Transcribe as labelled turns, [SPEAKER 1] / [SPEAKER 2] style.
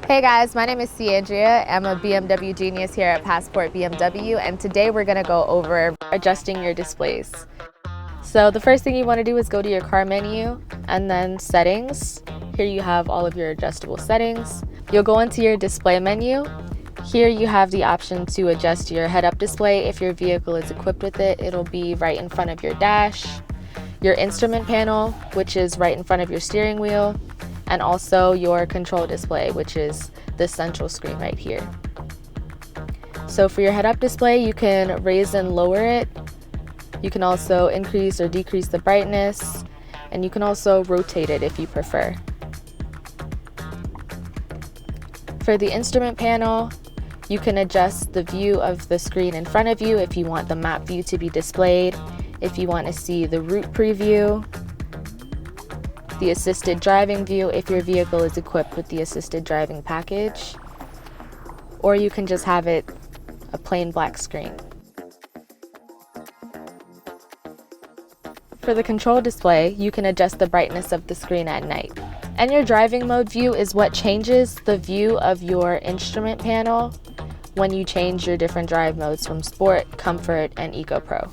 [SPEAKER 1] Hey guys, my name is C. Andrea. I'm a BMW genius here at Passport BMW, and today we're going to go over adjusting your displays. So the first thing you want to do is go to your car menu and then settings. Here you have all of your adjustable settings. You'll go into your display menu. Here you have the option to adjust your head-up display. If your vehicle is equipped with it, it'll be right in front of your dash. Your instrument panel, which is right in front of your steering wheel, and also your control display, which is the central screen right here. So for your head-up display, you can raise and lower it. You can also increase or decrease the brightness, and you can also rotate it if you prefer. For the instrument panel, you can adjust the view of the screen in front of you if you want the map view to be displayed, if you want to see the route preview, the assisted driving view if your vehicle is equipped with the assisted driving package, or you can just have it a plain black screen. For the control display, you can adjust the brightness of the screen at night. And your driving mode view is what changes the view of your instrument panel when you change your different drive modes from Sport, Comfort, and Eco Pro.